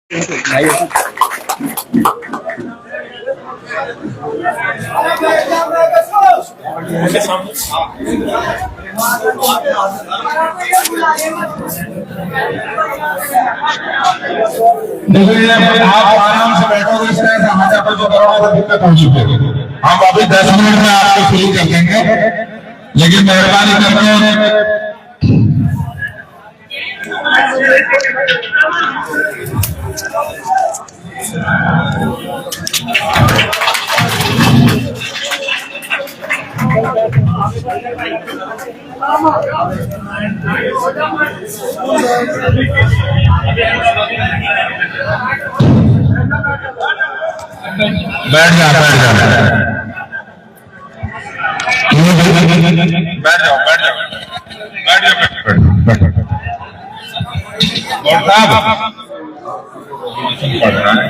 आप आराम से बैठोगे, इस तरह समाचार पर जो करोगे तो दिक्कत हो चुकी है। हम अभी 10 मिनट में आपको शुरू कर देंगे, लेकिन मेहरबानी करके बैठ जाओ और साहब पढ़ रहा है।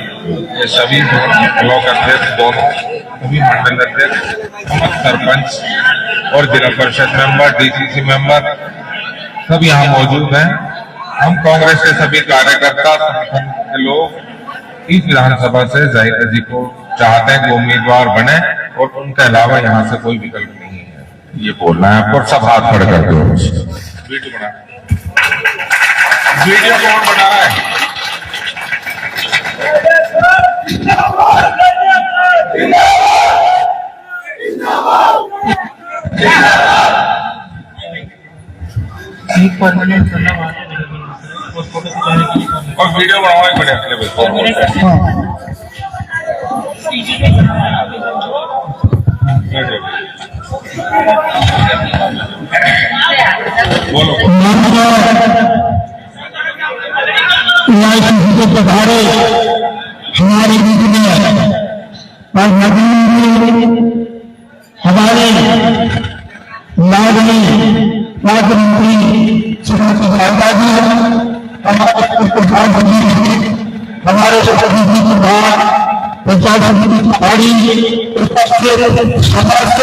ये सभी ब्लॉक अध्यक्ष दोनों, सभी मंडल अध्यक्ष, सरपंच और जिला परिषद मेंबर, डीसीसी मेंबर सब यहाँ मौजूद हैं। हम कांग्रेस के सभी कार्यकर्ता, संगठन के लोग इस विधानसभा से जाहिर जी को चाहते हैं कि उम्मीदवार बने और उनके अलावा यहाँ से कोई विकल्प नहीं है, ये बोलना है आपको। सब हाथ खड़े कर दो। वीडियो कौन बना रहा है? और वीडियो बनाओ बोलो। पधारे हमारे बीच में और हमारे लाडली राज्यमंत्री श्रीमती शारदा जी, हमारे प्रधानमंत्री, हमारे सभी की बात पंचायत समिति की पार्टी समस्त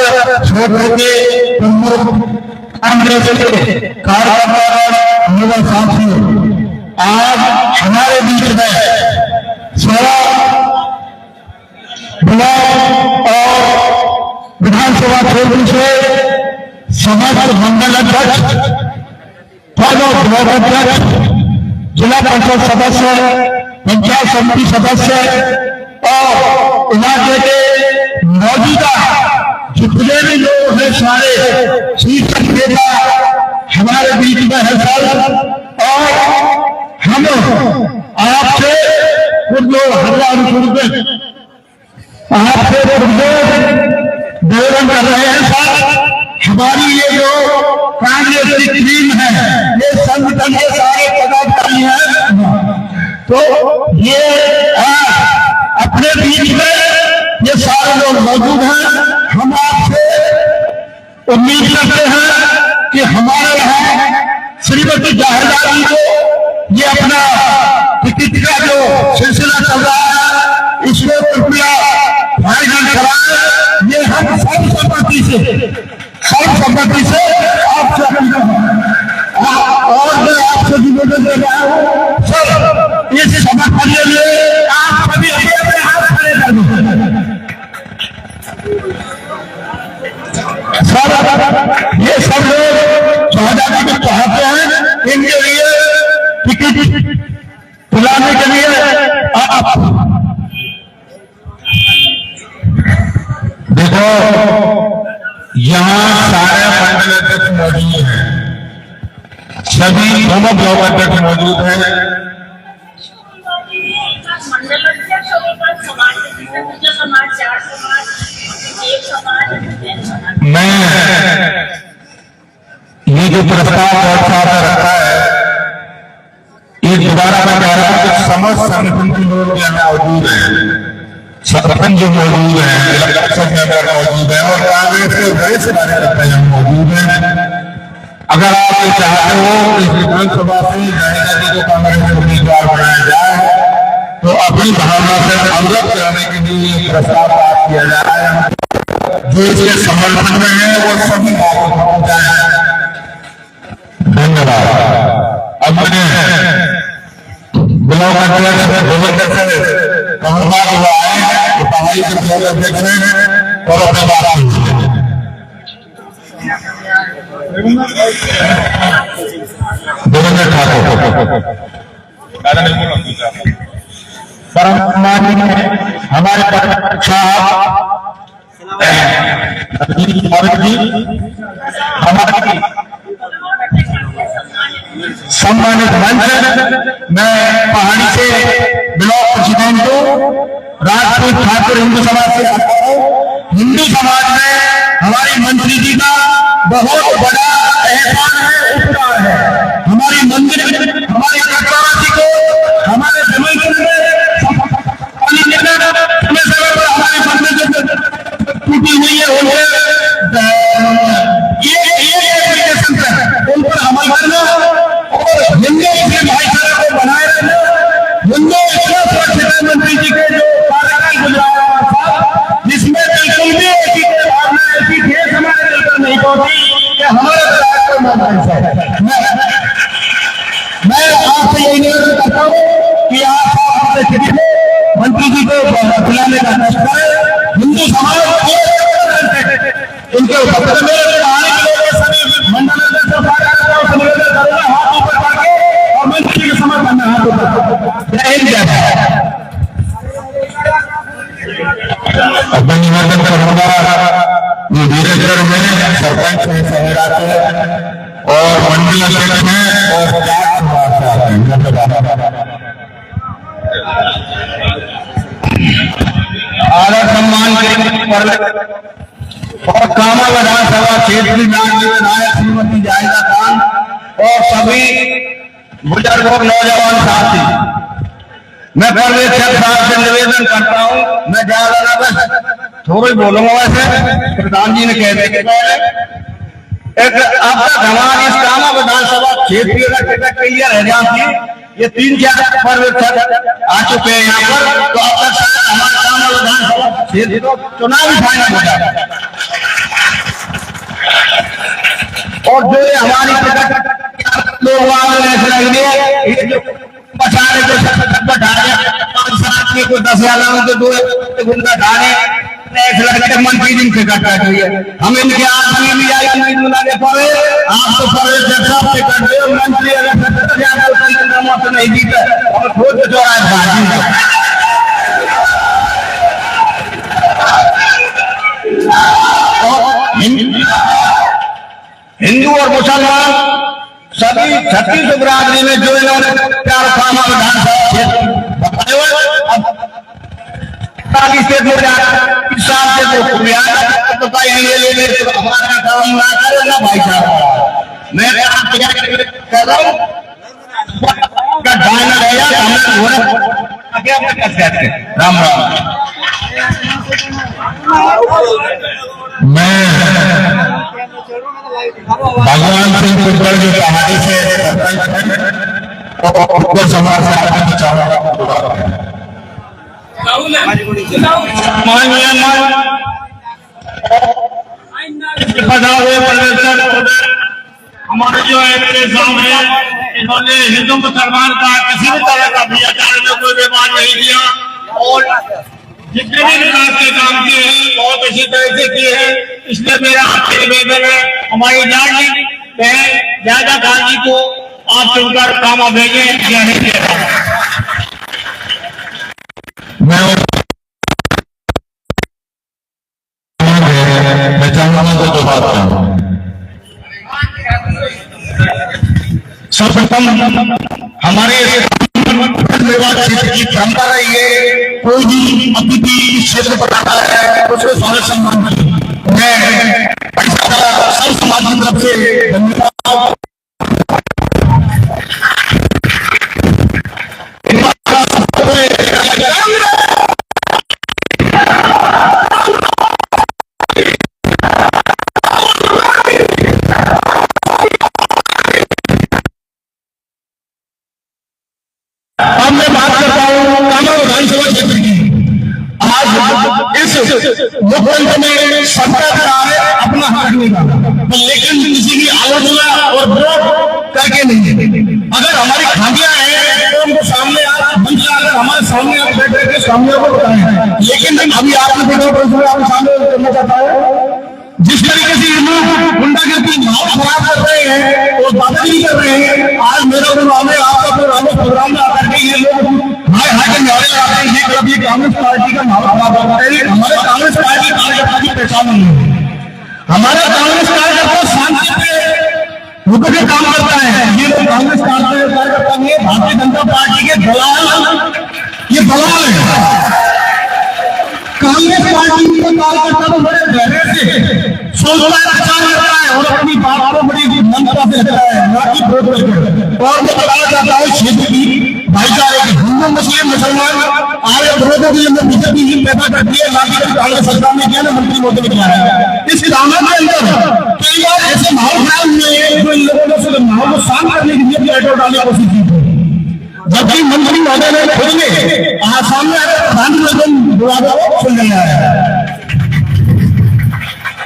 छोड़ के कांग्रेस के कार्यकर्ता युवा साथियों, आज हमारे बीच में 16 ब्लॉक और विधानसभा क्षेत्र से समस्त मंडल अध्यक्ष, ब्लॉक अध्यक्ष, जिला परिषद सदस्य, पंचायत समिति सदस्य और इलाके के मौजूदा जितने भी लोग हैं सारे शीर्षक नेता हमारे बीच में है सर। और हम आपसे कुछ लोग 1000 रुपये आपसे निवेदन कर रहे हैं सर। हमारी ये जो कांग्रेस की टीम है, ये संगठन के सारे पदाधिकारी हैं, तो ये अपने बीच में ये सारे लोग मौजूद हैं। हम आपसे उम्मीद करते हैं कि हमारे यहाँ श्रीमती शारदा जी को ये अपना टिकट का जो सिलसिला चल रहा है, इसको कृपया फाइनल कराएं। ये हम सर्वसम्मति से आपसे और मैं आपसे निवेदन कर रहा हूँ सर, इस सभा के लिए आप सभी अपने हाथ खड़े कर दो सर। ये सब लोग शारदा जी को चाहते हैं, इनके लिए टिकट दिलाने के लिए आप देखो, यहाँ सारे मंडल अध्यक्ष मौजूद हैं, सभी दोनों ब्लॉक अध्यक्ष मौजूद हैं। मैं ये जो प्रस्ताव रखा है, ये दोबारा मैं कह रहा हूं कि समस्त संगठन के लोग यहाँ मौजूद हैं, सरपंच जो मौजूद है, जिला परिषद मेंबर मौजूद है और कांग्रेस के वरिष्ठ कार्यकर्ता यहाँ मौजूद हैं। अगर आप ये चाहते हो इस विधानसभा से शारदा जी को कांग्रेस के उम्मीदवार बनाया जाए, तो अपनी भावना से अवगत कराने के लिए प्रस्ताव पास किया जा रहा है। जो इसके समर्थन में है वो सभी बातों को पहुंचाए। धन्यवाद। अब मैंने ब्लॉक अध्यक्ष हुआ है कि पहाड़ी के ब्लॉक अध्यक्ष हैं और अपने बात देवेंद्र ठाकुर हमारे सम्मानित मंच मैं पहाड़ी से ब्लॉक प्रेसिडेंट हूँ, राजपूत ठाकुर हिंदू समाज से आता हूँ। हिंदू समाज में हमारी मंत्री जी का बहुत बड़ा एहसान है, उपकार है। हमारी मंदिर हमारी जी को हमारे हमारी मंदिर टूटी हुई है उन पर अमल करना और हिंदू मुस्लिम भाईचारे को बनाए रखना। हिंदू सुरक्षा मंत्री जी के जो कार्यकाल गुजरा था जिसमें बिल्कुल भी ऐसी भावना ऐसी देश हमारे दिल पर नहीं पहुंची कि हमारे विधायक को मैं आपसे यही निवेदन करता हूँ कि आप अपने स्थिति में मंत्री जी को खिलाने का कष्ट करें। हिंदू समाज इनके ऊपर सभी मंडल से निवेदन करूंगा हाथ ऊपर करके और मंत्री के समर्थन में हाथ ऊपर। जय हिंद जय भारत। अब मैं निवेदन करूंगा धीरेन्द्र में सरपंच में सहराते हैं और मंडल अध्यक्ष में आदर सम्मान के और कामा विधानसभा क्षेत्र की विधायक श्रीमती जाहिदा खान और सभी बुजुर्ग और नौजवान साथी, मैं पर्यवेक्षक साहब से निवेदन करता हूं, मैं ज्यादा ना बस थोड़ा ही बोलूंगा। वैसे प्रधान जी ने कह दिया एक अब तक हमारी इस कामा विधानसभा क्षेत्र का टिकट क्लियर रह जाती, ये 3-4 पर्यवेक्षक आ चुके हैं यहाँ पर, तो अब तक हमारा कामा विधानसभा क्षेत्र तो चुनाव ही फाइनल हो जाएगा। और जो ये हमारी लोग बचाने को को 10,000 तो 2 गुंडा ढाने लड़के मंत्री जी टिकट काटी है। हम इनके आदमी भी आई नहीं बुलाने पड़े, आप तो टिकट दे मंत्री अगर नहीं जीते और खुद जो है हिंदू और मुसलमान सभी 36 बिरादरी में जो इन्होंने प्यार कामा विधानसभा क्षेत्र हमारा काम ना करे ना भाई साहब। मैं कर रहा हूँ राम राम। मैं भगवान सिंह कुलकर्णी जो पहाड़ी से और समाज से आगे हमारे जो एमएलए साहब है इन्होंने हिंदू मुसलमान का किसी भी तरह का भ्रष्टाचार में कोई विवाद नहीं किया और जितने भी विकास के काम किए हैं बहुत अच्छी तरह से किए हैं। इसलिए मेरा आपसे निवेदन है हमारी जायदा खान जी को आप चुनकर कामा भेजें। जय हिंद जय भारत। मैं चाहूंगा तो बात करूं। सर्वप्रथम हमारे क्षेत्र की परंपरा रही है, कोई भी अतिथि क्षेत्र बताता है उसको स्वागत सम्मान मैं सब समाज की तरफ से धन्यवाद। अब मैं बात करता हूँ कामा विधानसभा क्षेत्र की। आज इस लोकतंत्र में सबका अधिकार है अपना हक रखने का, लेकिन किसी की आलोचना और विरोध करके नहीं। अगर हमारी खामियां हैं तो उनको सामने सामने आप बैठ करके सामने को बताएं। लेकिन अभी आपने देखा प्रश्न आप सामने करना चाहता हूँ, जिस तरीके से ये लोग गुंडागर्दी माहौल खराब कर रहे हैं और दादागिरी कर रहे हैं, आज मेरा प्रोग्राम है, आपका प्रोग्राम में आकर के ये लोग हाय हाय के नारे लगाते हैं, ये कभी कांग्रेस पार्टी का माहौल खराब होता है। हमारे कांग्रेस पार्टी कार्यकर्ता की पहचान नहीं है। हमारा कांग्रेस कार्यकर्ता शांति पे होकर के काम करता है। ये लोग कांग्रेस कार्यकर्ता नहीं है, भारतीय जनता पार्टी के दलाल, ये दलाल है। कांग्रेस पार्टी के कार्यकर्ता तो बड़े धैर्य से सोचता है, अच्छा करता है और अपनी बात को बड़ी मनता से कहता है, ना कि वोट करके। और मैं बताना चाहता हूँ क्षेत्र की भाईचारे की, हिंदू मुस्लिम मुसलमान आर्य विरोधों के लिए बीजेपी पैदा करती है, ना कि कांग्रेस सरकार ने किया ना मंत्री मोदी ने किया है। इस इलाके के अंदर कई बार ऐसे माहौल खराब हुए हैं जो इन लोगों ने सिर्फ माहौल को शांत करने के लिए पेट्रोल डालने की कोशिश की, जबकि मंत्री महोदय ने खुद में सामने आकर प्रधानमंत्री सुन लिया है।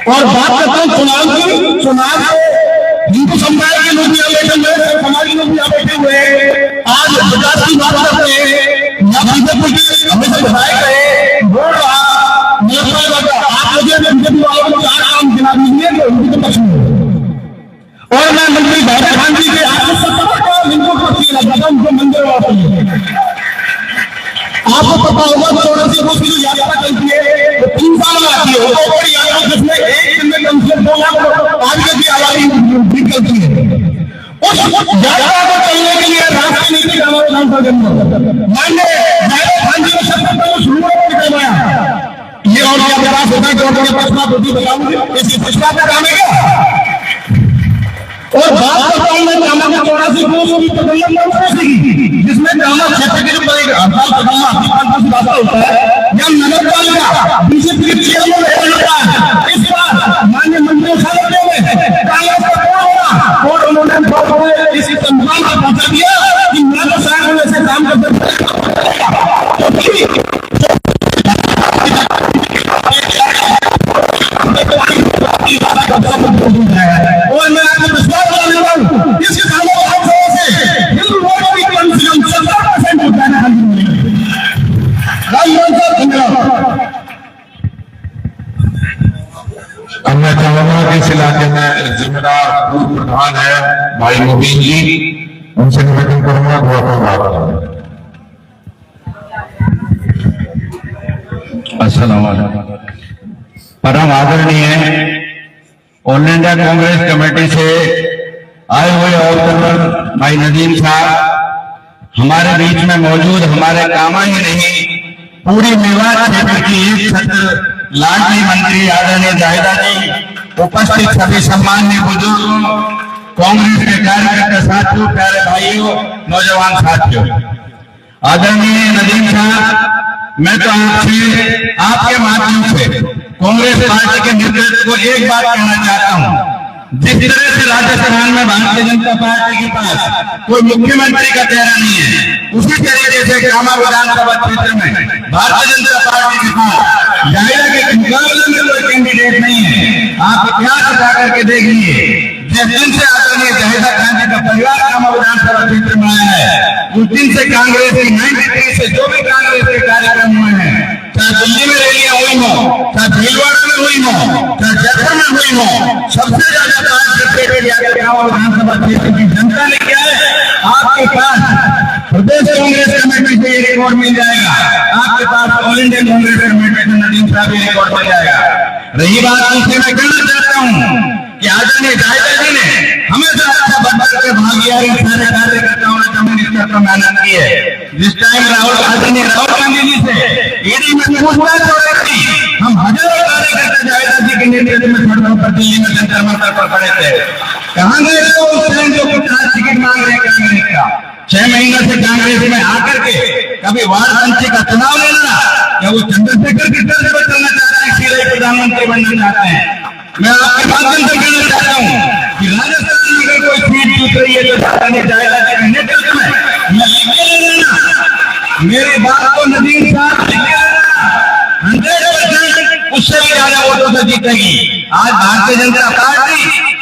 और बात करता हूँ चुनाव की, चुनाव हिंदू समुदाय के लोग भी बैठे हुए हैं, समाज के लोग भी बैठे हुए हैं। आज विकास की बात करते हैं, हमेशा विधायक रहे, वोट रहा, आप मुझे बीजेपी वालों को 4 काम गिना दीजिए तो उनकी तो पक्ष में। और मैं मंत्री भाई खान जी के आपको 70 काम इनको पक्ष लगा था, उनको मंदिर वापस आपको पता होगा 84 को की यात्रा चलती है, 3 साल में आती है, वो बड़ी यात्रा जिसमें एक दिन में कम से कम 2 लाख आगे की आबादी निकलती है। उस यात्रा को चलने के लिए राष्ट्रीय नीति का माननीय खान जी ने 70 को शुरुआत करवाया। ये और क्या प्रयास होता है कि उनके पास बात होती बताऊंगी, इसकी पुष्पा का काम है क्या? और बात करता हूं मैं कामा 84 को जिसमें कामा क्षेत्र के ऊपर एक हड़ताल रास्ता होता है, या नगर पालिका बीजेपी के चेयरमैन होता है। इस बार माननीय मंत्री साहब ने कांग्रेस का कौन होगा और उन्होंने इसी संस्थान को पहुंचा दिया कि नगर साहब ने ऐसे काम करते और मैं आपको विश्वास दिलाता हूं इसके सामने से हिंदू वोट भी कम से कम 70% होता है। अब मैं चाहूंगा कि इस इलाके में जिम्मेदार पूर्व प्रधान है भाई मुबीन जी, उनसे निवेदन करूंगा वो अपनी बात करें। अस्सलाम वालेकुम। परम आदरणीय ऑल इंडिया कांग्रेस कमेटी से आए हुए ऑब्जर्वर भाई नदीम साहब हमारे बीच में मौजूद, हमारे कामा ही नहीं पूरी मेवात क्षेत्र की एक छत्र लाडली मंत्री आदरणीय जाहिदा जी, उपस्थित सभी सम्माननीय बुजुर्गों, कांग्रेस के कार्यकर्ता साथियों, प्यारे भाइयों, नौजवान साथियों, आदरणीय नदीम साहब, मैं तो आपसे आपके माध्यम से कांग्रेस पार्टी के नेतृत्व को एक बात कहना चाहता हूं। जिस तरह से राजस्थान में भारतीय जनता पार्टी के पास कोई मुख्यमंत्री का चेहरा नहीं है, उसी तरीके से कामा विधानसभा क्षेत्र में भारतीय जनता पार्टी के पास जाहिदा के मुकाबले में कोई कैंडिडेट नहीं है। आप इतिहास उठा करके देख लीजिए, जिस दिन से आदरणीय जाहिदा खान जी का परिवार कामा विधानसभा क्षेत्र में आया है, उस दिन से कांग्रेस की 93 से जो भी कांग्रेस के कार्यक्रम हुए हैं, चाहे दिल्ली में रैलियां हुई हो, चाहे भीलवाड़ा में हुई हो, चाहे जयपुर में हुई हो, सबसे ज्यादा विधानसभा क्षेत्र की जनता ने किया है। आपके पास प्रदेश कांग्रेस कमेटी से ये रिकॉर्ड मिल जाएगा, आपके पास ऑल इंडिया कांग्रेस कमेटी से नदीम साहब ये रिकॉर्ड मिल जाएगा। रही बात उनसे मैं कहना चाहता हूँ कि आदरणीय जाहिदा जी ने हमेशा अच्छा बदल के भागीदारी सारे कार्यकर्ताओं ने कम्युनिस्ट पर मेहनत की है। जिस टाइम आदरणीय राहुल गांधी जी से ईडी में पूछताछ हो रही थी, हम हजारों कार्यकर्ता जाहिदा जी के नेतृत्व में सड़कों पर दिल्ली में जंतर मंतर पर खड़े थे। कहां गए तो उस टाइम जो टिकट मांग रहे कांग्रेस का, 6 महीने से कांग्रेस में आकर के कभी वार्ड पंची का चुनाव लेना, या वो चंद्रशेखर के तर्ज पर चलना चाहते हैं, सीधे प्रधानमंत्री बनना चाहते हैं। मैं आपके माध्यम से कहना चाहता हूँ कि राजस्थान में अगर कोई सीट जीत रही है तो जाहिदा जी के नेतृत्व में, मेरी बात को नदीम साहब 100% उससे भी ज्यादा वोटों से जीतेगी। आज भारतीय जनता पार्टी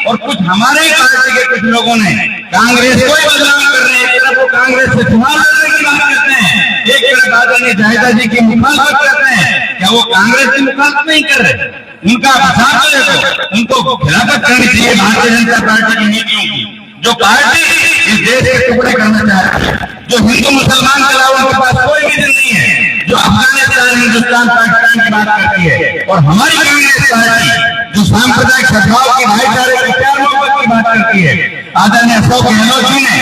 और कुछ हमारे ही पार्टी के कुछ लोगों ने कांग्रेस को बदनाम कर रहे हैं, वो कांग्रेस से चुनाव लड़ने की बात करते हैं, एक तरफ आदरणीय जायदा जी की मुखालफत करते हैं, क्या वो कांग्रेस की मुखालफत नहीं कर रहे? उनका उनको खिलाफत करनी चाहिए भारतीय जनता पार्टी की नीतियों की, जो पार्टी इस देश के टुकड़े करना चाहती है, जो हिंदू मुसलमान के अलावा उनके पास कोई विजन नहीं है, जो अफगानिस्तान, हिंदुस्तान, पाकिस्तान की बात करती है, और हमारी कम्युनिस्ट पार्टी जो सांप्रदायिक सद्भाव की, भाईचारे की, प्यार मोहब्बत की बात करती है। आदरणीय अशोक गहलोत जी ने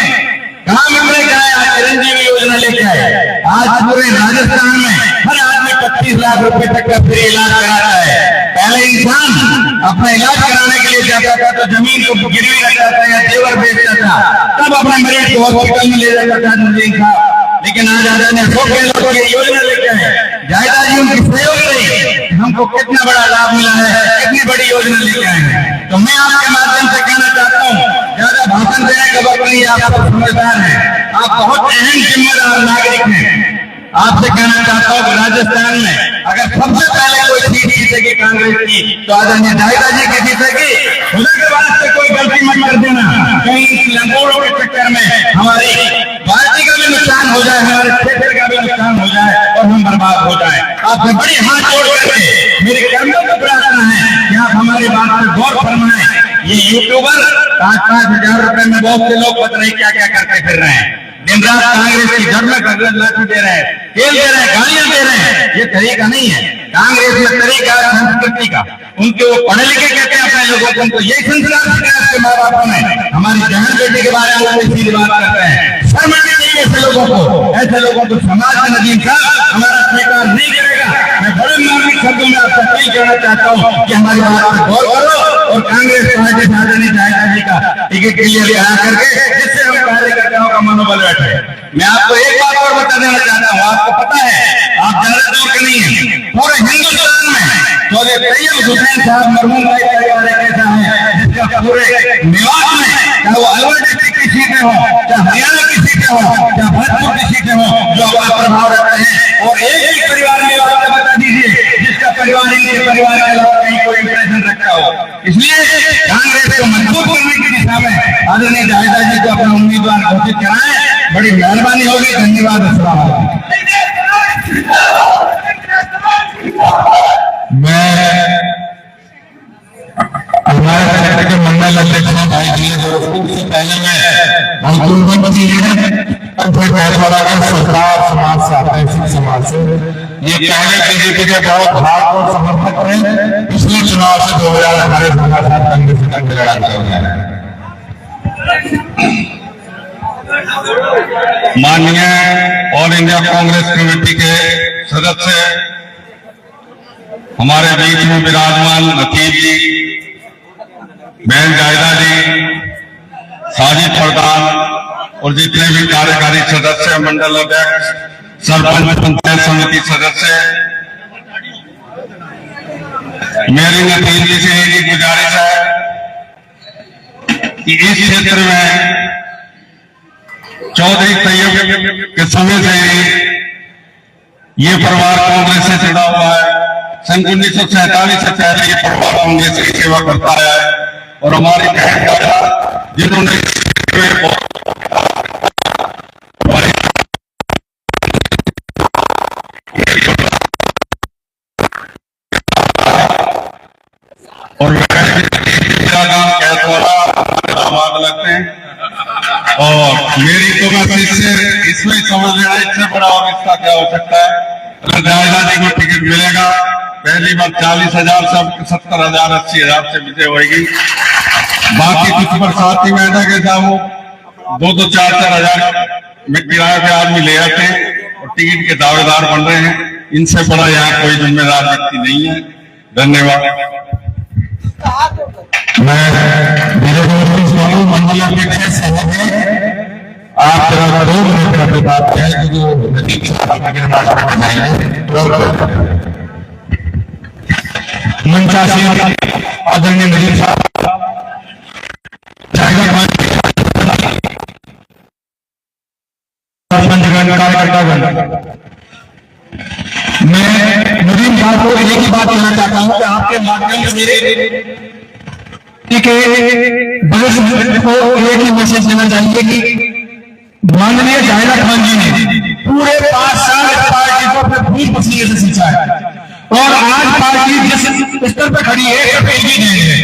कहा मिलने का है, आज चिरंजीवी योजना लेके आए। आज पूरे राजस्थान में हर आदमी 25 लाख रुपए तक का फ्री इलाज करा रहा है। पहले इंसान अपना इलाज कराने के लिए जाता था तो जमीन को गिरवी रखता था या जेवर बेचता था, तब अपने मरीज को हॉस्पिटल में ले जाता था नजदीक था। लेकिन आज आदरणीय अशोक गहलोत की योजना लेके आए, जायदा जी उनकी सहयोग रही, हमको कितना बड़ा लाभ मिला है, कितनी बड़ी योजना लेके आए हैं। तो मैं आपके माध्यम से कहना चाहता हूँ, ज्यादा भाषण देने का वक्त नहीं, आप सब समझदार हैं, आप बहुत अहम जिम्मेदार नागरिक हैं। आपसे कहना चाहता हूँ कि राजस्थान में अगर सबसे पहले कोई सीट जीतेगी कांग्रेस की तो आदरणीय जायदा जी की जीतेगी। खुदा के वास्ते कोई गलती मत कर देना, कहीं लंगोड़ों के चक्कर में हमारी पार्टी का भी नुकसान हो जाए, हमारे क्षेत्र का भी नुकसान हो जाए और हम बर्बाद हो जाए। आपसे बड़ी हाथ जोड़ करके मेरे कर्मियों को प्रार्थना है कि आप हमारी बात पर गौर फरमाएं। ये यूट्यूबर 5-5 हजार रुपए में बहुत से लोग पता नहीं क्या क्या करके फिर रहे हैं, दिन रात कांग्रेस के घर में लाठी दे रहे हैं, तेल दे रहे हैं, गालियां दे रहे हैं। ये तरीका नहीं है कांग्रेस में, तरीका संस्कृति का। उनके वो पढ़े लिखे कहते हैं अपने लोगों को, उनको यही संस्कार सिखाया उसके माँ बापों ने। हमारी बहन बेटी के बारे में इसी बात करते हैं, शर्म आनी चाहिए ऐसे लोगों को। ऐसे लोगों को समाज में नदीम साहब हमारा स्वीकार नहीं करेगा। मैं बड़े मार्मिक शब्दों में आपसे अपील करना चाहता हूँ कि हमारी बात पर गौर करो और कांग्रेस पार्टी से आदरणीय जायदा जी का टिकट क्लियर करा करके जिससे हम कार्यकर्ताओं का मनोबल बैठे। मैं आपको एक बात और बता देना चाहता हूँ, आपको पता है, आप ज्यादा दूर के नहीं है, पूरे हिंदुस्तान में चौधरी तैयब हुसैन साहब मरहूम भाई परिवार एक ऐसा है जिसका पूरे मेवात में, चाहे वो अलवर डिस्ट्रिक्ट की सीटें हो, चाहे हरियाणा की सीटें हो, चाहे भरतपुर की सीटें हो, जो अपना प्रभाव रखते हैं। और एक ही परिवार में आपको बता दीजिए जिसका परिवार इनके परिवार के अलावा कहीं कोई इंप्रेशन रखता हो। इसलिए कांग्रेस को मजबूत करने की दिशा में आदरणीय जायदा जी को अपना उम्मीदवार घोषित कराएं, बड़ी मेहरबानी होगी। धन्यवाद। मैं हमारे क्षेत्र के मंडल अध्यक्ष भाई जी से पहले मैं सरकार समाज से आता है, सिख समाज से। ये पहले बीजेपी के बहुत हार्डकोर समर्थक थे, पिछले चुनाव से 2018 साथ कांग्रेस से तक लड़ा रहे हैं। माननीय ऑल इंडिया कांग्रेस कमेटी के सदस्य हमारे बीच में विराजमान नकीब जी, बहन जायदा जी, साजिद प्रधान और जितने भी कार्यकारी सदस्य, मंडल अध्यक्ष, सरपंच, पंचायत समिति सदस्य, मेरी नकीब जी से एक गुजारिश है कि इस क्षेत्र में चौधरी तैयब के समय से ये परिवार कांग्रेस से जुड़ा हुआ है। सन 1947 से पहले ये परिवार कांग्रेस की सेवा करता है और हमारी बहन जिन्होंने और मेरा नाम दामाद लगते हैं और मेरी तो बस इसमें समझ लेना, इससे बड़ा और इसका क्या हो सकता है। अगर जायदा जी को टिकट मिलेगा, पहली बार 40,000 सब 70,000 80,000 से विजय होगी। बाकी कुछ बरसाती मैदा के साथ वो 2-2 4-4 हजार में किराए पे आदमी ले आते हैं और टिकट के दावेदार बन रहे हैं। इनसे बड़ा यहाँ कोई जिम्मेदार व्यक्ति नहीं है। धन्यवाद। मैं मंडल अध्यक्ष आप जरा 2 मिनट अपनी बात कहें जो मंचासी आदरणीय नजीब साहब, मैं नजीब साहब को एक ही बात कहना चाहता हूँ कि आपके माध्यम से के को एक ही मैसेज देना चाहिए कि माननीय जायदा खान जी ने पूरे 5 साल इस पार्टी को अपने खून पसीने से सींचा है और आज पार्टी जिस स्तर पर खड़ी है कभी नहीं है।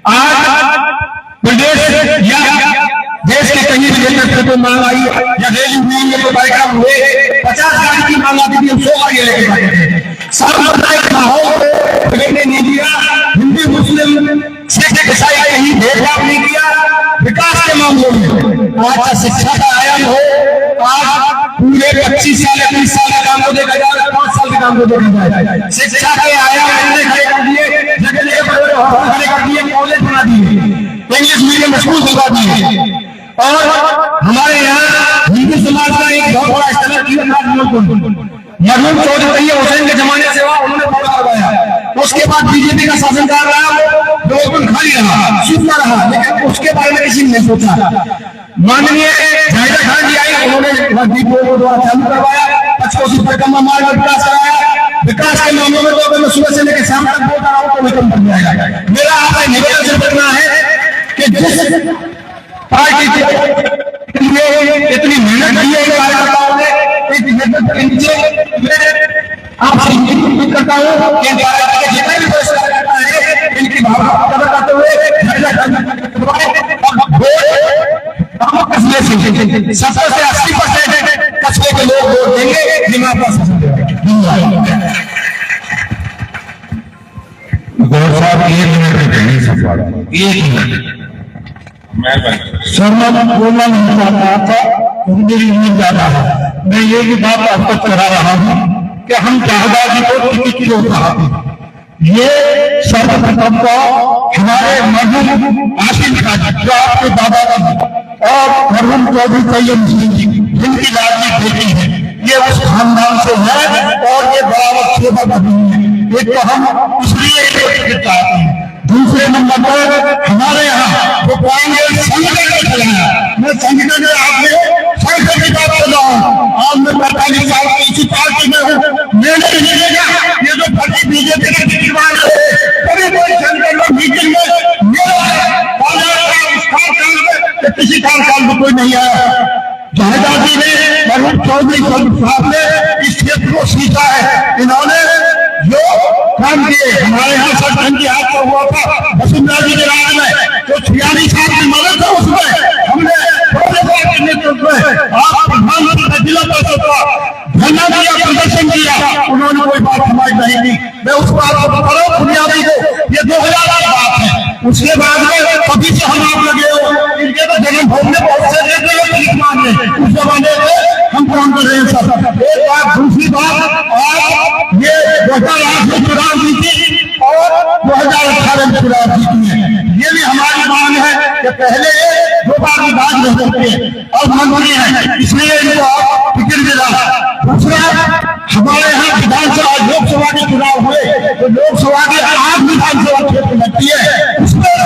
आज प्रदेश या देश के कहीं भी जगह पे मांग आई या रैली हुई या कार्यक्रम हुए 50 गाड़ी की मांग आती थी, हम 100 गाड़ी लेके जाते थे। सांप्रदायिक माहौल बिगड़ने नहीं दिया, हिंदू मुस्लिम सिख ईसाई कहीं भेदभाव नहीं किया। विकास के मामलों में आज शिक्षा का आयाम हो, आज पूरे 25 साल 30 साल के काम को देखा जाए, 5 साल के काम को देखा जाए, शिक्षा के आयाम खड़े कर दिए, जगह जगह खड़े कर दिए, कॉलेज बना दिए, इंग्लिश मीडियम स्कूल खुलवा दिए और हमारे यहाँ हिंदू समाज का एक बहुत बड़ा इस्तेमाल किया। मरहूम चौधरी हुसैन के जमाने से उन्होंने पूरा करवाया, उसके बाद बीजेपी का शासनकाल रहा, लोगों खाली रहा, सूखा रहा, लेकिन उसके बारे में किसी ने नहीं सोचा। माननीय जाहिदा खान जी आई, उन्होंने दीपों द्वारा चालू करवाया, पंचकोशी परिक्रमा मार्ग में विकास कराया। विकास के मामलों में तो मैं सुबह से लेकर शाम तक बोल रहा हूँ तो विक्रम कर जाएगा। मेरा आपसे निवेदन से करना है कि जिस पार्टी के लिए इतनी मेहनत की है कार्यकर्ताओं ने, आपसे उम्मीद करता हूँ कि जितने भी कार्यकर्ता है इनकी भावना को कदर करते हुए 70 से 80% कस्बे के लोग वोट देंगे, दिमाग का शासन देंगे। गौर साहब 1 मिनट देंगे सवाल, 1 मिनट। शर्मा बोलना नहीं चाहता था, मेरी उम्मीद ज्यादा है। मैं ये भी बात अवगत करा रहा हूँ कि हम शाहबाजी को टिकट क्यों चाहते, ये सर्वप्रथम तो हमारे मरहूम आसिम खान जो आपके दादा और मरहूम चौधरी तैयब जी जिनकी लाडली बेटी है, ये उस खानदान से है और ये बराबर सेवा कर रही है। एक तो हम इसलिए टिकट चाहते हैं। दूसरे नंबर पर हमारे यहाँ जो कांग्रेस संगठन ने चलाया, मैं संगठन में आपने संगठन की बात कर रहा हूँ। आज मैं 45 साल की इसी पार्टी में हूँ, मैंने नहीं देखा ये जो पार्टी बीजेपी के टिकटवान है, कभी कोई संगठन में मीटिंग में मेरा किसी कार्यकाल में कोई नहीं आया। जाहिदा जी ने, मरहूम चौधरी साहब ने इस क्षेत्र को सीखा है, इन्होंने जो काम किए हमारे यहाँ संगठन की हाथ पर हुआ था वसुंधरा जी के राज में, जो 46 साल की मदद था उसमें हमने के नेतृत्व में आप प्रधानमंत्री जिला परिषद का धरना दिया, प्रदर्शन किया, उन्होंने कोई बात हमारी नहीं की। मैं उस बात को बता रहा हूँ बुनियादी को, ये 2000 की बात है। उसके बाद में कभी से हम आप लगे हो, इनके तो जन्म भूमि बहुत से मान उस जमाने में हम काम कर रहे हैं सर। एक बात, दूसरी बात, आज ये 2008 में चुनाव जीती और 2018 में चुनाव जीती है, ये भी हमारी मांग है कि पहले 2 बार विधान रह सकते हैं और मंत्री है, इसलिए इनको आप टिकट दिला। दूसरा, हमारे यहाँ विधानसभा लोकसभा के चुनाव हुए तो लोकसभा के 8 विधानसभा क्षेत्र लगती है, उसमें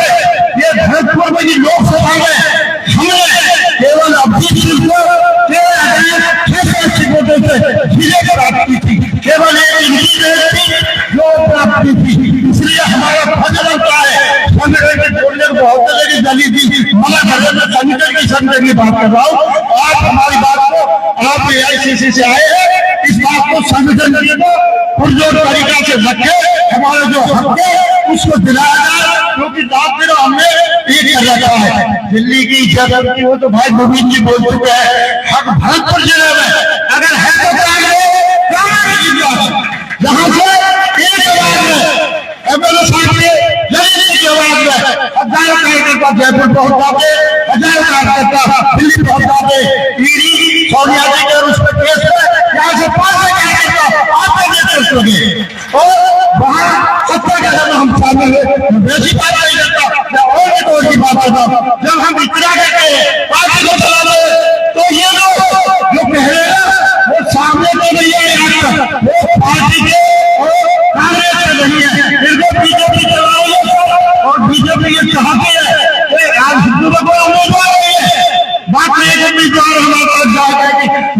ये भरतपुर में लोकसभा में हमने केवल अपनी सीट को 13,680 वोटों से जिले को प्राप्त की थी, केवल एक इनकी जो प्राप्त की थी। इसलिए हमारा फर्ज बनता है संगठन के बोलने को बहुत लगी जली थी, मना कर मैं संगठन की बात कर रहा हूँ। आप हमारी बात को, आप AICC से आए हैं, इस बात को संगठन को पुरजोर तरीका से रखे, हमारे जो हक है उसको दिलाया जाए, क्योंकि रात दिन हमने एक कर रखा है। दिल्ली की इजाजत की हो तो भाई गोविंद जी बोल चुके हैं, हक भरतपुर जिले में अगर है तो यहाँ से एक आवाज में MLA साहब ने की आवाज में 1000 कार्यकर्ता जयपुर पहुंच जाते, 1000 कार्यकर्ता दिल्ली पहुंच जाते, ईडी सोनिया जी के उस पर केस है, यहाँ से 500 कार्यकर्ता आपको देख सकते और वहाँ 70 का हम शामिल है। वैसी बात नहीं करता, और की बात करता, जब हम इतना कहते हैं पार्टी को चला तो ये लोग जो कह रहे हैं वो सामने तो नहीं है, वो पार्टी के और कांग्रेस के नहीं है, इनको बीजेपी चलाओ और बीजेपी ये चाहती है आज हिंदू को उम्मीदवार नहीं है, बात नहीं है उम्मीदवार हमारे पास जाएगा,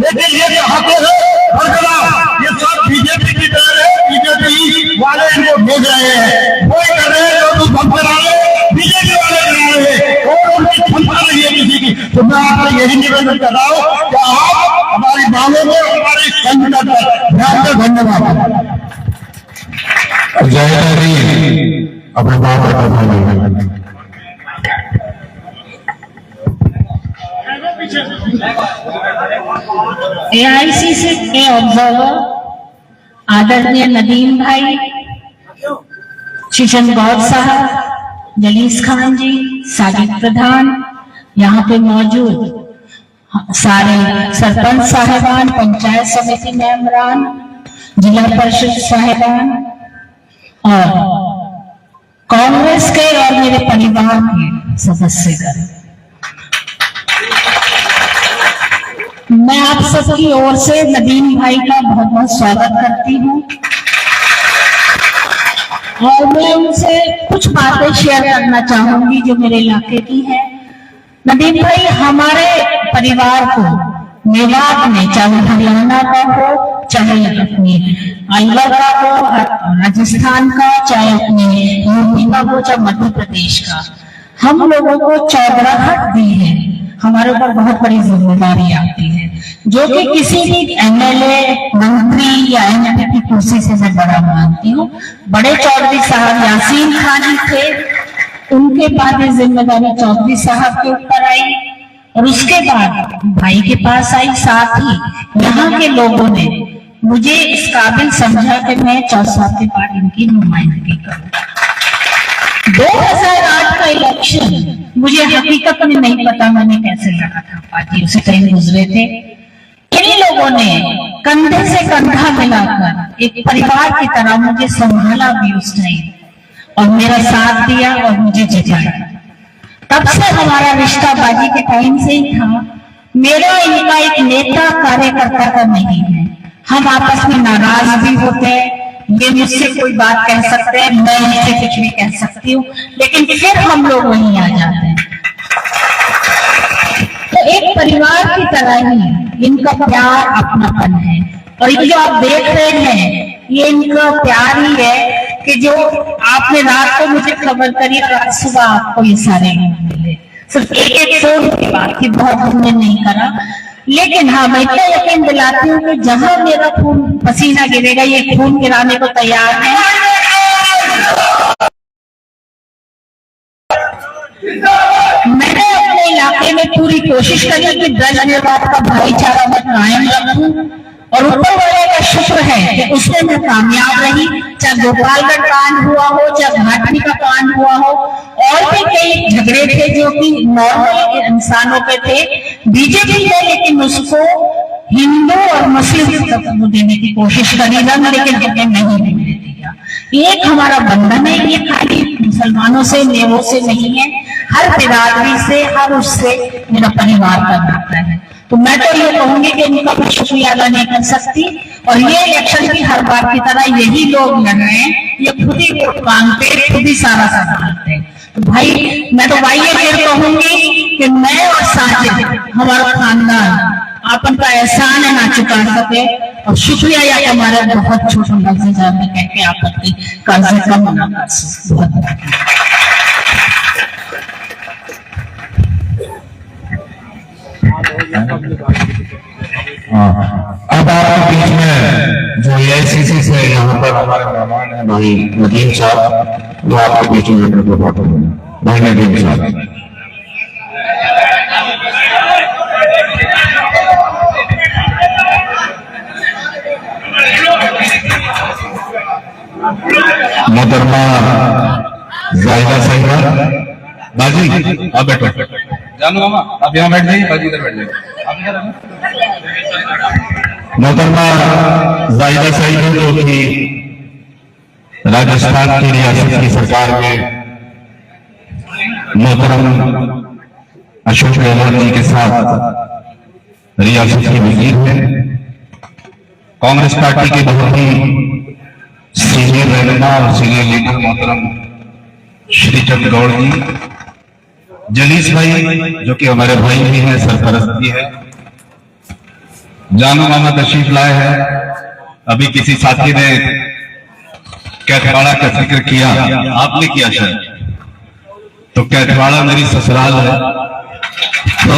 लेकिन ये चाहते हैं बरकरार, ये सब बीजेपी की तरह है, बीजेपी वाले इनको भेज रहे हैं, कोई कर रहे हैं तो हम करा रहे, बीजेपी वाले करा रहे हैं और उनकी क्षमता नहीं है किसी की। तो मैं आपको यही निवेदन कर रहा हूँ कि आप हमारी मांगोगे हमारी संघ का ध्यान दो। धन्यवाद। अपने बात AICC के ऑब्जर्वर आदरणीय नदीम भाई, शिशन गौर साहब, जलीस खान जी, साजिद प्रधान, यहाँ पे मौजूद सारे सरपंच साहिबान, पंचायत समिति मेंबरान, जिला परिषद साहिबान और कांग्रेस के और मेरे परिवार के सदस्यगण, मैं आप सबकी ओर से नदीम भाई का बहुत बहुत स्वागत करती हूँ और मैं उनसे कुछ बातें शेयर करना चाहूंगी जो मेरे इलाके की है। नदीम भाई हमारे परिवार को मेवात में, चाहे हरियाणा का हो, चाहे अपने अलवर का हो, राजस्थान का, चाहे अपने यूपी का हो, चाहे मध्य प्रदेश का, हम लोगों को चौधराहट दी है। हमारे ऊपर बहुत बड़ी जिम्मेदारी आती है जो कि किसी भी MLA, मंत्री या MP की कुर्सी से मैं बड़ा मानती हूँ। बड़े चौधरी साहब यासीन खान जी थे, उनके बाद ये जिम्मेदारी चौधरी साहब के ऊपर आई और उसके बाद भाई के पास आई। साथ ही यहाँ के लोगों ने मुझे इस काबिल समझा कि मैं 4 साल के बाद इनकी नुमाइंदगी करूँ। 2008 का इलेक्शन मुझे हकीकत में नहीं पता मैंने कैसे लड़ा था, पार्टी उसी टाइम गुजरे थे। इन लोगों ने कंधे से कंधा मिलाकर एक परिवार की तरह मुझे संभाला भी उस टाइम और मेरा साथ दिया और मुझे जिताया। तब से हमारा रिश्ता बाजी के टाइम से ही था। मेरा इनका एक नेता कार्यकर्ता का नहीं है। हम आपस में नाराज भी होते हैं, ये मुझसे कोई बात कह सकते हैं, मैं इनसे कुछ भी कह सकती हूँ, लेकिन फिर हम लोग वहीं आ जाते हैं। तो एक परिवार की तरह ही इनका प्यार, अपनापन है। और ये जो आप देख रहे हैं ये इनका प्यार ही है कि जो आपने रात को मुझे खबर करी और सुबह आपको ये सारे मिले। सिर्फ एक फोन की बात की, बहुत हमने नहीं करा, लेकिन हाँ मैं इतना यकीन दिलाती हूँ कि जहां मेरा खून पसीना गिरेगा ये खून गिराने को तैयार है। मैंने अपने इलाके में पूरी कोशिश करी कि ब्रज निर्वात का भाईचारा मैं कायम रखूं और ऊपर वाले का शुक्र है कि उसमें मैं कामयाब रही। चाहे गोपालगढ़ कांड हुआ हो, चाहे घाटी का कांड हुआ हो, और भी कई झगड़े थे जो कि नॉर्मल इंसानों के थे, बीजेपी ने लेकिन उसको हिंदू और मुस्लिम को देने की कोशिश करी रंग, लेकिन हमें नहीं मिलने दिया। एक हमारा बंधन है, ये खाली मुसलमानों से, नेवों से नहीं है, हर बिरादरी से, हर उससे मेरा परिवार का नाता है। तो मैं तो ये कहूंगी कि इनका भी शुक्रिया अदा नहीं कर सकती। और ये इलेक्शन भी हर बार की तरह यही लोग लड़ रहे हैं, ये खुद ही वोट मांगते, खुद ही सारा संभालते हैं। तो भाई मैं तो भाई ये फिर कहूंगी कि मैं और साजिद, हमारा खानदान आपन का एहसान है ना चुका सके, और शुक्रिया या हमारे बहुत छोटे लफ्ज़ में कह के आपत्ति कर्ज कम ना कर सकते। अब आपके बीच में जो AICC से यहाँ पर हमारे मेहमान है भाई नदीम साहब, वो आपके बीच में भाई नदीम साहब। मोहतरमा जाहिदा साहिबा, बाजी आप बैठो। जानू मामा आप यहाँ बैठ जाइए, बाजी इधर बैठ जाइए। मोहतरमा जाहिदा साहिबा जो कि राजस्थान की रियासत की सरकार में मोहतरम अशोक गहलोत जी के साथ रियासत की वजीर है, कांग्रेस पार्टी के बहुत ही सीनियर रहनुमा और सीनियर लीडर मोहतरम श्री चंद गौड़ जी, जलीस भाई जो कि हमारे भाई भी हैं, सरपरस्त भी है, जानू मामा तशरीफ लाए हैं। अभी किसी साथी ने कैथवाड़ा का जिक्र किया, आपने किया शायद, तो कैथवाड़ा मेरी ससुराल है। तो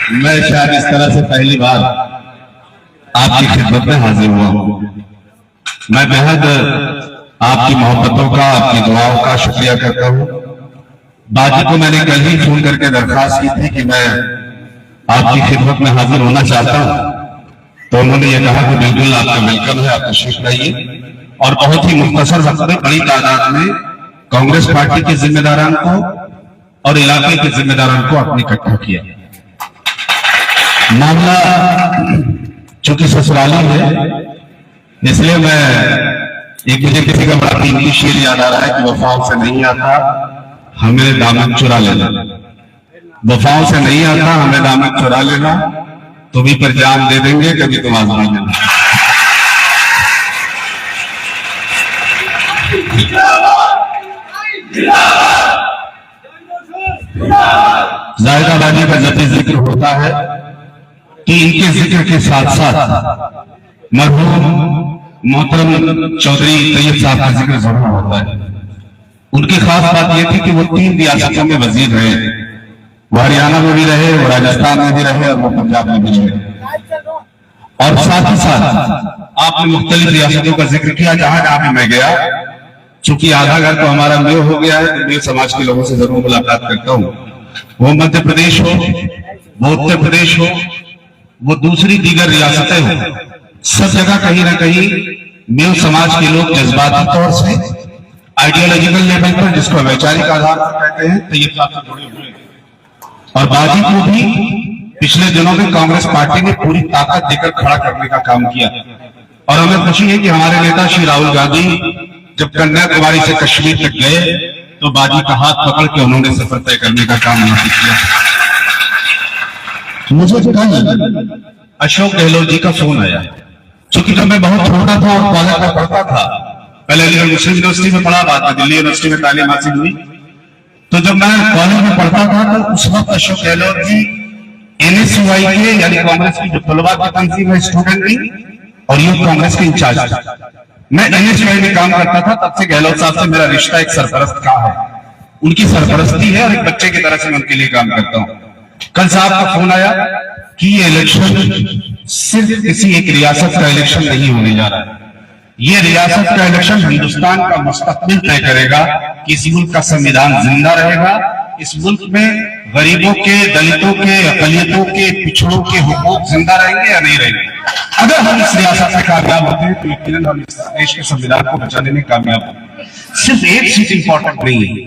मैं शायद इस तरह से पहली बार आपकी खिदमत में हाजिर हुआ हूं। मैं बेहद आपकी मोहब्बतों का, आपकी दुआओं का शुक्रिया करता हूं। बाजी को मैंने कल ही फोन करके दरखास्त की थी कि मैं आपकी खिदमत में हाजिर होना चाहता हूं, तो उन्होंने ये कहा कि बिल्कुल आपका वेलकम है, आप तशरीफ लाइए। और बहुत ही मुख्तसर वक्त में बड़ी तादाद में कांग्रेस पार्टी के जिम्मेदारान को और इलाके के जिम्मेदारान को आपने इकट्ठा किया। मामला चूंकि ससुराली है, इसलिए मुझे किसी का बड़ा कीमती शेर याद आ रहा है कि वफाओं से नहीं आता हमें दामन चुरा लेना, वफाओं से नहीं आता हमें दामन चुरा लेना, तुम्हीं पर जान दे देंगे कभी तुम आजमा लेना। जायदाबादी का जब भी जिक्र होता है तो इनके जिक्र के साथ साथ मरहूम मोहतरम चौधरी तैयब साहब का जिक्र जरूर होता है। उनकी खास बात यह थी कि वो 3 रियासतों में वजीर रहे, वो हरियाणा में भी रहे, वो राजस्थान में भी रहे और वो पंजाब में भी रहे। और साथ ही साथ आपने मुख्तलिफ रियासतों का जिक्र किया जहां जहां भी मैं गया। चूंकि आधा घर तो हमारा मेव हो गया है, तो मेव समाज के लोगों से जरूर मुलाकात करता हूं। वो मध्य प्रदेश हो, वो उत्तर प्रदेश हो, वो दूसरी दीगर रियासतें हो, सब जगह कहीं ना कहीं मेव समाज के लोग जज्बाती तौर से, आइडियोलॉजिकल लेवल पर, जिसको वैचारिक आधार पर कहते हैं, तो ये साथ जुड़े हुए हैं। और बाजी को भी पिछले दिनों में कांग्रेस पार्टी ने पूरी ताकत देकर खड़ा करने का काम किया। और हमें खुशी है कि हमारे नेता श्री राहुल गांधी जब कन्याकुमारी से कश्मीर तक गए तो बाजी का हाथ पकड़ के उन्होंने सफर तय करने का काम नहीं किया। मुझे कल अशोक गहलोत जी का फोन आया, चूंकि जब मैं बहुत छोटा था और कॉलेज में पढ़ता था, पहले अलीगढ़ मुस्लिम यूनिवर्सिटी में पढ़ा, बाद में दिल्ली यूनिवर्सिटी में तालीम हासिल हुई, तो जब मैं कॉलेज में पढ़ता था तो उस वक्त अशोक गहलोत जी NSUI के यानी कांग्रेस की जो तलबा की तंजीम है स्टूडेंट की और यूथ कांग्रेस के इंचार्ज था। मैं NSUI में काम करता था, तब से गहलोत साहब से मेरा रिश्ता एक सरपरस्त का है, उनकी सरपरस्ती है और एक बच्चे की तरह से मैं उनके लिए काम करता हूं। कल साहब का फोन आया कि ये इलेक्शन सिर्फ किसी एक रियासत का इलेक्शन नहीं होने जा रहा है, ये रियासत का इलेक्शन हिंदुस्तान का मुस्तकबिल तय करेगा कि इस मुल्क का संविधान जिंदा रहेगा, इस मुल्क में गरीबों के, दलितों के, अकलियतों के, पिछड़ों के हुकूक जिंदा रहेंगे या नहीं रहेंगे। अगर हम इस रियासत से कामयाब होते हैं तो यकीनन हम इस देश के संविधान को बचाने में कामयाब होंगे। सिर्फ एक सीट इंपॉर्टेंट नहीं है,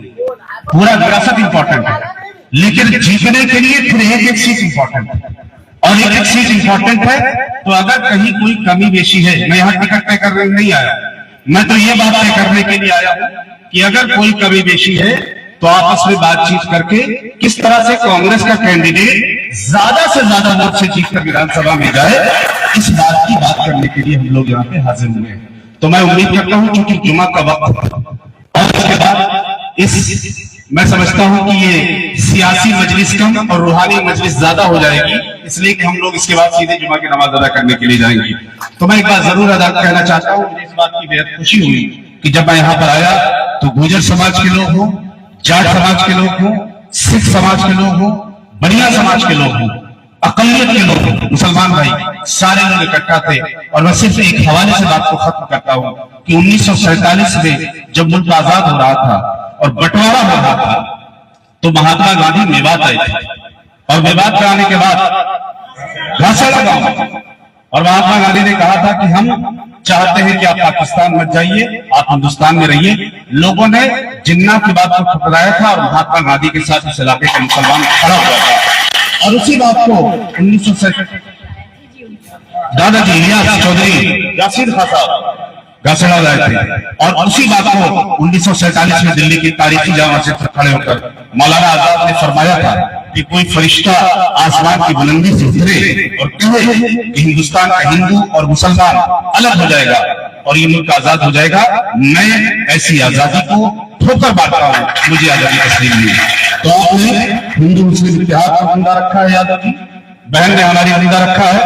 पूरा रियासत इंपॉर्टेंट है, लेकिन जीतने के लिए फिर एक सीट इंपॉर्टेंट है। और एक सीट इंपॉर्टेंट है तो अगर कहीं कोई कमी बेशी है, मैं यहाँ टिकट तय करने नहीं आया, मैं तो ये बात तय करने के लिए आया हूं कि अगर कोई कमी बेशी है तो आपस में बातचीत करके किस तरह से कांग्रेस का कैंडिडेट ज्यादा से ज्यादा वोट से जीतकर विधानसभा में जाए, इस बात की बात करने के लिए हम लोग यहाँ पे हाजिर हुए हैं। तो मैं उम्मीद करता हूं क्योंकि जुमा का वक्त और इसके बाद मैं समझता हूं कि ये सियासी मजलिस कम और रूहानी मजलिस ज्यादा हो जाएगी, इसलिए कि हम लोग इसके बाद सीधे जुमा की नमाज अदा करने के लिए जाएंगे। तो मैं एक बात जरूर अदा कहना चाहता हूं, मुझे इस बात की बेहद खुशी हुई कि जब मैं यहाँ पर आया तो गुर्जर समाज के लोग हों, जाट समाज के लोग हों, सिख समाज के लोग हों, बनिया समाज के लोग हों, अकलियत के लोग हों, मुसलमान भाई सारे लोग इकट्ठा थे। और मैं सिर्फ एक हवाले से बात को खत्म करता हूं कि 1947 में जब मुल्क आजाद हो रहा था और बंटवारा हो रहा था तो महात्मा गांधी मेवात आए थे, और मेवात में आने के बाद घासड़ा गांव और महात्मा गांधी ने कहा था कि हम चाहते हैं कि आप पाकिस्तान मत जाइए, आप हिंदुस्तान में रहिए। लोगों ने जिन्ना की बात को ठुकराया था और महात्मा गांधी के साथ इस इलाके के मुसलमान खड़ा हुआ था। और उसी बात को 1967 दादाजी इलियास चौधरी यासीन खान साहब घासड़ा लाए थे, और उसी बात को 1947 में दिल्ली की तारीखी जामा मस्जिद पर खड़े होकर मौलाना आजाद ने फरमाया था कि कोई फरिश्ता आसमान की बुलंदी से उतरे और कहे कि हिंदुस्तान का हिंदू और मुसलमान अलग हो जाएगा और ये मुल्क आजाद हो जाएगा। मैं ऐसी आजादी को ठोकर बांटता हूं, मुझे आजादी तस्लीम नहीं। तो आपने हिंदू मुस्लिम इतिहाद को जिंदा रखा है, आजादी बहन ने हमारी जिंदा रखा है,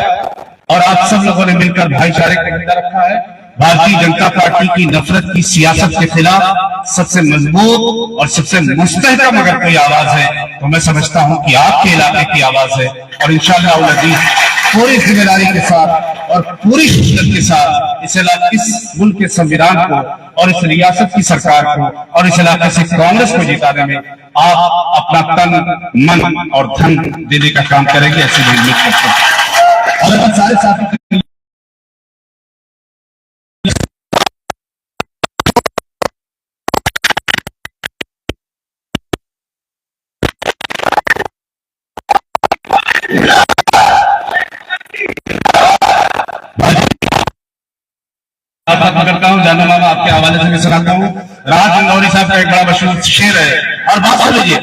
और आप सब लोगों ने मिलकर भाईचारे को जिंदा रखा है। भारतीय जनता पार्टी की नफरत की सियासत के खिलाफ सबसे मजबूत और सबसे मुस्तहकम अगर कोई आवाज है तो मैं समझता हूं कि आपके इलाके की आवाज है। और इंशाअल्लाह अज़ीज पूरी जिम्मेदारी के साथ और पूरी शिद्दत के साथ इस मुल्क के संविधान को और इस रियासत की सरकार को और इस इलाके से कांग्रेस को जिताने में आप अपना तन, मन और धन देने का काम करेंगे, ऐसी मैं उम्मीद करता हूं। और हम सारे साथी करता हूँ, जानू मामा आपके हवाले से मैं सुनाता हूँ। राहत इंदौरी साहब का एक बड़ा मशहूर शेर है और बात सुन लीजिए,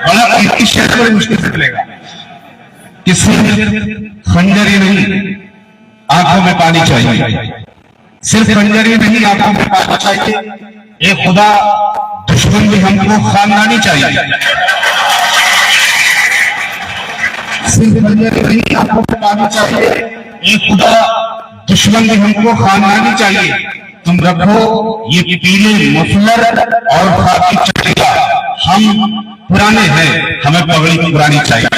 बड़ा इस शेर बड़ी मुश्किल से मिलेगा कि सिर्फ खंजर ही नहीं आंखों में पानी चाहिए, सिर्फ खंजर ही नहीं आंखों में पानी चाहिए, एक खुदा दुश्मन भी हमको खानदानी चाहिए, सिर्फ खंजर ही नहीं आंखों में पानी चाहिए, एक खुदा दुश्मन भी हमको खानदानी चाहिए। तुम रखो ये पीले मफलर और खाकी चटिया, हम पुराने हैं, हमें पगड़ी पुरानी चाहिए।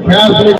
प्यार से